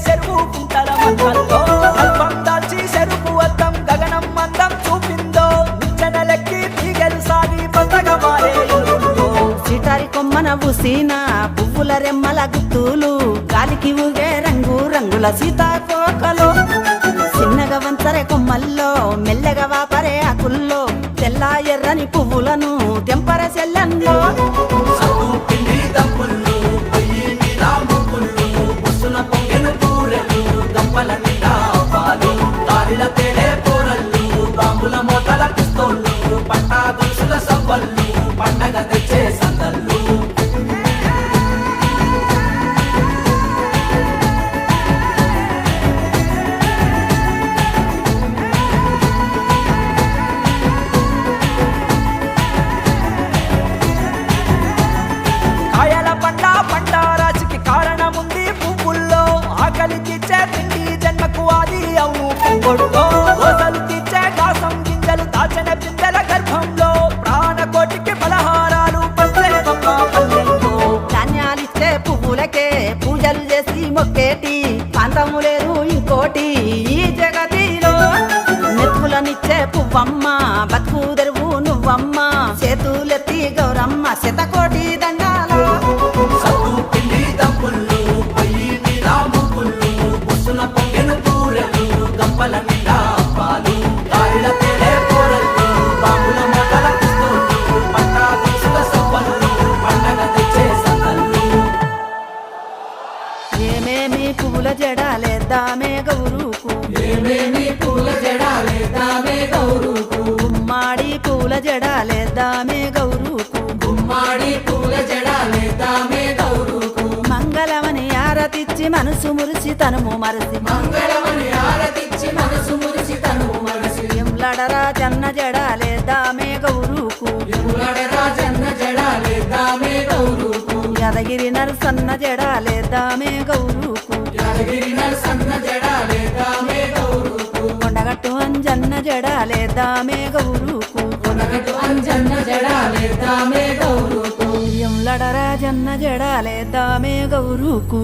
చెరువు కుంటల మందంతో అల్పం దాల్చి చెరుపు అద్దం గగనం మందం చూపిందో నిచ్చెనలెక్కి తీగలు సాగి పచ్చగా మారే ఇల్లుందో. సిటారి కొమ్మన ఊసిన పువ్వుల రెమ్మల గుత్తులు గాలికి ఊగే రంగు రంగుల సీతాకోకలు చిన్నగా వంచరే కొమ్మల్లో మెల్లగా వాపరే ఆకుల్లో తెల్ల ఎర్రని పువ్వులను తెంపర సెల్లంలో సత్తు పిండి దప్పుళ్ళు పొయ్యి మీద ముగ్గుళ్ళు బుస్సున పొంగెను పూరెలు గంపల నిండా పాలు దారిల తేలే కూరళ్ళు బాంబుల మోతల పిస్తోళ్ళు పట్టా గొలుసుల సవ్వళ్ళు పండగ తెచ్చే సందళ్ళు. కాయల పంట రాశికి కారణముంది పువ్వుల్లో ఆకలి తీర్చే తిండి జన్మకు ఆది అవును పువ్వుడుతో ఓసలు తీర్చే గాసం గింజలు దాచిన పిందెల గర్భంలో ప్రాణకోటికి బలహారాలు పంచేదమ్మ పల్లెల్లో. ధాన్యాలిచ్చే పువ్వులకే పూజలు చేసి మొక్కేటి కాంతము లేదు ఇంకోటి ఈ జగతిలో మెతుకులనిచ్చే పువ్వమ్మ బతుకు తెరువు నువ్వమ్మ చేతులెత్తి గౌరమ్మ శతకోటి దండాలు సత్తు పిండి దప్పుళ్ళు పొయ్యి మీద ముగ్గుళ్ళు బుస్సున పొంగెను పూరెలు గంపల నిండా పాలు దారిల తేలే కూరళ్ళు బాంబుల మోతల పిస్తోళ్ళు పట్టా గొలుసుల సవ్వళ్ళు పండగ తెచ్చే సందళ్ళు. ఏమేమి పువ్వుల జడాలేద్దామే గౌరుకు ఏమేమి పూల జడాలేద్దామే గౌరుకు గుమ్మాడి పూల జడాలేద్దామే గౌరుకు గుమ్మాడి పూల జడాలేద్దామే గౌరుకు మంగళమని ఆరతిచ్చి మనసు మురిసి తనుము మరసి మంగళమని ఆరతిచ్చి మనసు మురిసి తనువు మరసి ఎంలడరా జన్న జడాలేద్దామే గౌరుకు ఎములడ రాజన్న జడాలేద్దామే గౌరుకు యాదగిరి నరసన్న జడాలేద్దామే గౌరుకు యాదగిరి నరసన్న జడాలేద్దామే గౌరుకు కొండగట్టు అంజన్న జడాలేద్దామే గౌరుకు కొనగటు అంజన్న జడాలేద్దామే గౌరుకు ఎంలడరా జన్న జడాలేద్దామే గౌరుకు